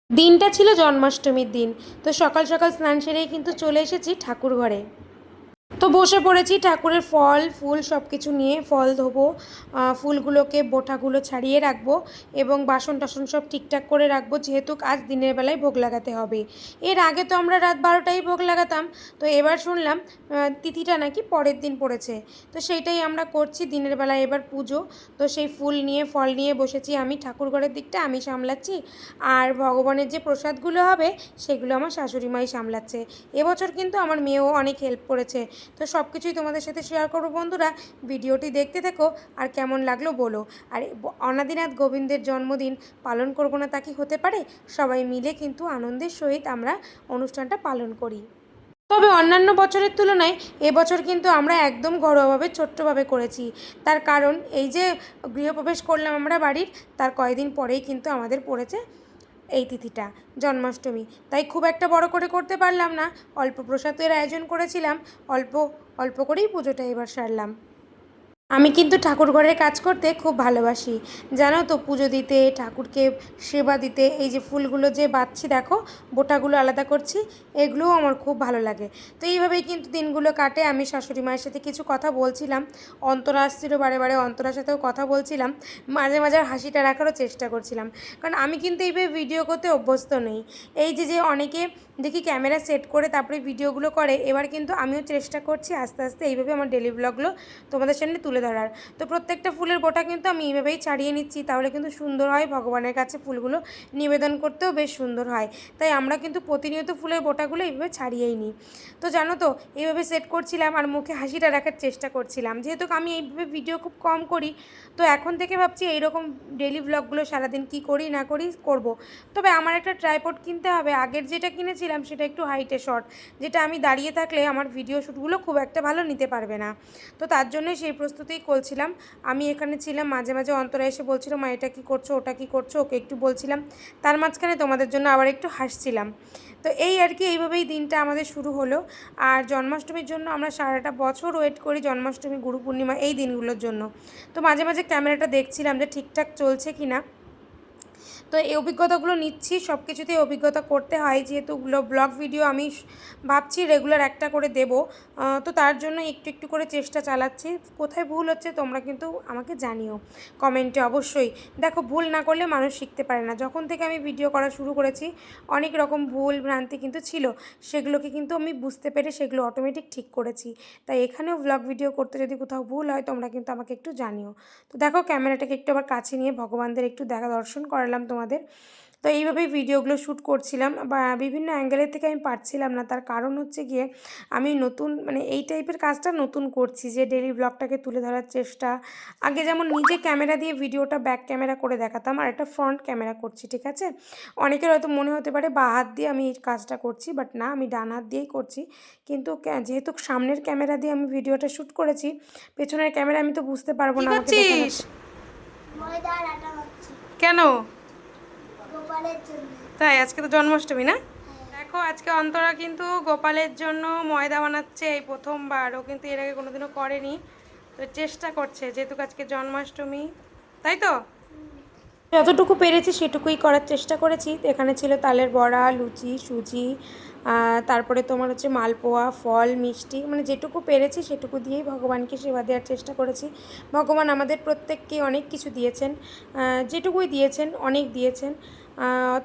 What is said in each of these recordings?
দিনটা ছিল জন্মাষ্টমীর দিন। তো সকাল সকাল স্নান সেরেই কিন্তু চলে এসেছি ঠাকুর ঘরে। তো বসে পড়েছি ঠাকুরের ফল ফুল সব কিছু নিয়ে। ফল ধোবো, ফুলগুলোকে বোঁটাগুলো ছাড়িয়ে রাখবো এবং বাসন টাসন সব ঠিকঠাক করে রাখবো, যেহেতু আজ দিনের বেলায় ভোগ লাগাতে হবে। এর আগে তো আমরা রাত 12টায় ভোগ লাগাতাম, তো এবার শুনলাম তিথিটা নাকি পরের দিন পড়েছে। তো সেইটাই আমরা করছি দিনের বেলায় এবার পুজো। তো সেই ফুল নিয়ে ফল নিয়ে বসেছি আমি, ঠাকুর ঘরের দিকটা আমি সামলাচ্ছি, আর ভগবানের যে প্রসাদগুলো হবে সেগুলো আমার শাশুড়ি মাই সামলাচ্ছে। এবছর কিন্তু আমার মেয়েও অনেক হেল্প করেছে। তো সব কিছুই তোমাদের সাথে শেয়ার করবো বন্ধুরা, ভিডিওটি দেখতে থেকো আর কেমন লাগলো বলো। আর অনাদিনাথ গোবিন্দের জন্মদিন পালন করবো না তা কি হতে পারে? সবাই মিলে কিন্তু আনন্দের সহিত আমরা অনুষ্ঠানটা পালন করি। তবে অন্যান্য বছরের তুলনায় এবছর কিন্তু আমরা একদম ঘরোয়াভাবে ছোট্টভাবে করেছি। তার কারণ এই যে গৃহপ্রবেশ করলাম আমরা বাড়ির, তার কয়েকদিন পরেই কিন্তু আমাদের পড়েছে এই তিথিটা, জন্মাষ্টমী। তাই খুব একটা বড় করে করতে পারলাম না, অল্প প্রসাদের আয়োজন করেছিলাম, অল্প অল্প করেই পুজোটা এবার সারলাম। আমি কিন্তু ঠাকুর ঘরের কাজ করতে খুব ভালোবাসি, জানো তো, পুজো দিতে, ঠাকুরকে সেবা দিতে। এই যে ফুলগুলো যে বাঁধছি দেখো, বোটাগুলো আলাদা করছি, এগুলোও আমার খুব ভালো লাগে। তো এইভাবেই কিন্তু দিনগুলো কাটে। আমি শাশুড়ি মায়ের সাথে কিছু কথা বলছিলাম, অন্তরা আসছিল বারে বারে, অন্তরার সাথেও কথা বলছিলাম, মাঝে মাঝে হাসিটা রাখারও চেষ্টা করছিলাম, কারণ আমি কিন্তু এইভাবে ভিডিও করতে অভ্যস্ত নেই। এই যে যে অনেকে দেখি ক্যামেরা সেট করে তারপরে ভিডিওগুলো করে, এবার কিন্তু আমিও চেষ্টা করছি আস্তে আস্তে এইভাবে আমার ডেলি ব্লগগুলো তোমাদের সামনে তুলে ধরার। তো প্রত্যেকটা ফুলের বোটা কিন্তু আমি এইভাবেই ছাড়িয়ে নিচ্ছি, তাহলে কিন্তু সুন্দর হয়, ভগবানের কাছে ফুলগুলো নিবেদন করতেও বেশ সুন্দর হয়। তাই আমরা কিন্তু প্রতিনিয়ত ফুলের বোটাগুলো এইভাবে ছাড়িয়েই নিই। তো জানো তো, এইভাবে সেট করছিলাম আর মুখে হাসিটা রাখার চেষ্টা করছিলাম, যেহেতু আমি এইভাবে ভিডিও খুব কম করি। তো এখন থেকে ভাবছি এইরকম ডেলি ব্লগগুলো সারাদিন কী করি না করি করব। তবে আমার একটা ট্রাইপড কিনতে হবে। আগের যেটা কিনেছিলাম সেটা একটু হাইটে শর্ট, যেটা আমি দাঁড়িয়ে থাকলে আমার ভিডিও শ্যুটগুলো খুব একটা ভালো নিতে পারবে না। তো তার জন্যই সেই প্রস্তুতিই করছিলাম। আমি এখানে ছিলাম, মাঝে মাঝে অন্তরা এসে বলছিল মা এটা কী করছো, ওটা কী করছো, ওকে একটু বলছিলাম, তার মাঝখানে তোমাদের জন্য আবার একটু হাসছিলাম। তো এই আর কি, এইভাবেই দিনটা আমাদের শুরু হলো। আর জন্মাষ্টমীর জন্য আমরা সারাটা বছর ওয়েট করি, জন্মাষ্টমী, গুরু পূর্ণিমা, এই দিনগুলোর জন্য। তো মাঝে মাঝে ক্যামেরাটা দেখছিলাম যে ঠিকঠাক চলছে কি না। তো এই অভিজ্ঞতাগুলো নিচ্ছি, সব কিছুতেই অভিজ্ঞতা করতে হয়, যেহেতু ব্লগ ভিডিও আমি ভাবছি রেগুলার একটা করে দেব। তো তার জন্য একটু একটু করে চেষ্টা চালাচ্ছি। কোথায় ভুল হচ্ছে তোমরা কিন্তু আমাকে জানিও কমেন্টে অবশ্যই। দেখো, ভুল না করলে মানুষ শিখতে পারে না। যখন থেকে আমি ভিডিও করা শুরু করেছি অনেক রকম ভুল ভ্রান্তি কিন্তু ছিল, সেগুলোকে কিন্তু আমি বুঝতে পেরে সেগুলো অটোমেটিক ঠিক করেছি। তাই এখানেও ব্লগ ভিডিও করতে যদি কোথাও ভুল হয় তোমরা কিন্তু আমাকে একটু জানিও। তো দেখো, ক্যামেরাটাকে একটু আবার কাছে নিয়ে ভগবানদের একটু দর্শন করালাম তোমাদের। তো এইভাবেই ভিডিওগুলো শ্যুট করছিলাম, বা বিভিন্ন অ্যাঙ্গেলের থেকে আমি পারছিলাম না। তার কারণ হচ্ছে গিয়ে আমি নতুন, মানে এই টাইপের কাজটা নতুন করছি, যে ডেলি ব্লগটাকে তুলে ধরার চেষ্টা। আগে যেমন নিজে ক্যামেরা দিয়ে ভিডিওটা ব্যাক ক্যামেরা করে দেখাতাম, আর একটা ফ্রন্ট ক্যামেরা করছি, ঠিক আছে? অনেকের হয়তো মনে হতে পারে বাঁ হাত দিয়ে আমি এই কাজটা করছি, বাট না, আমি ডান হাত দিয়েই করছি। কিন্তু যেহেতু সামনের ক্যামেরা দিয়ে আমি ভিডিওটা শ্যুট করেছি, পেছনের ক্যামেরা আমি তো বুঝতে পারবো না আমাকে দেখানো। কেন? তাই আজকে তো জন্মাষ্টমী না? দেখো, আজকে অন্তরা কিন্তু গোপালের জন্য ময়দা বানাচ্ছে এই প্রথমবার। ও কিন্তু এর আগে কোনোদিনও করেনি, তো চেষ্টা করছে, যেহেতু আজকে জন্মাষ্টমী, তাই তো। যতটুকু পেরেছি সেটুকুই করার চেষ্টা করেছি। এখানে ছিল তালের বড়া, লুচি, সুজি, তারপরে তোমার হচ্ছে মালপোয়া, ফল, মিষ্টি, মানে যেটুকু পেরেছি সেটুকু দিয়েই ভগবানকে সেবা দেওয়ার চেষ্টা করেছি। ভগবান আমাদের প্রত্যেককে অনেক কিছু দিয়েছেন, যেটুকুই দিয়েছেন অনেক দিয়েছেন।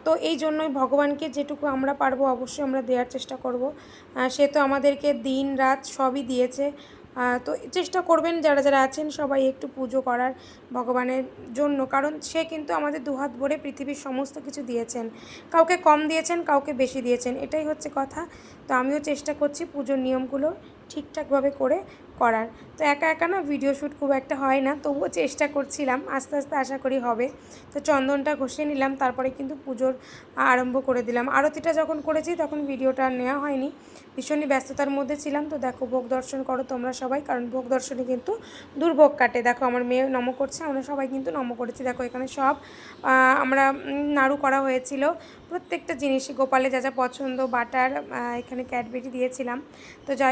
তো এই জন্যই ভগবানকে যেটুকু আমরা পারবো অবশ্যই আমরা দেওয়ার চেষ্টা করব। সে তো আমাদেরকে দিন রাত সবই দিয়েছে। তো চেষ্টা করবেন যারা যারা আছেন সবাই একটু পুজো করার ভগবানের জন্য, কারণ সে কিন্তু আমাদের দুহাত ভরে পৃথিবীর সমস্ত কিছু দিয়েছেন। কাউকে কম দিয়েছেন, কাউকে বেশি দিয়েছেন, এটাই হচ্ছে কথা। তো আমিও চেষ্টা করছি পুজোর নিয়মগুলো ঠিকঠাকভাবে করে করার। তো একা একা না ভিডিও শ্যুট খুব একটা হয় না, তবুও চেষ্টা করছিলাম, আস্তে আস্তে আশা করি হবে। তো চন্দনটা ঘষে নিলাম, তারপরে কিন্তু পুজোর আরম্ভ করে দিলাম। আরতিটা যখন করেছি তখন ভিডিওটা নেওয়া হয়নি, ভীষণই ব্যস্ততার মধ্যে ছিলাম। তো দেখো, ভোগ দর্শন করো তোমরা সবাই, কারণ ভোগ দর্শনে কিন্তু দুর্ভোগ কাটে। দেখো, আমার মেয়ে নম করছে, আমরা সবাই কিন্তু নম করেছি। দেখো, এখানে সব আমরা নাড়ু করা হয়েছিল, প্রত্যেকটা জিনিস গোপালে যা যা পছন্দ, বাটার, এখানে ক্যাডবেরি দিয়েছিলাম। তো যাই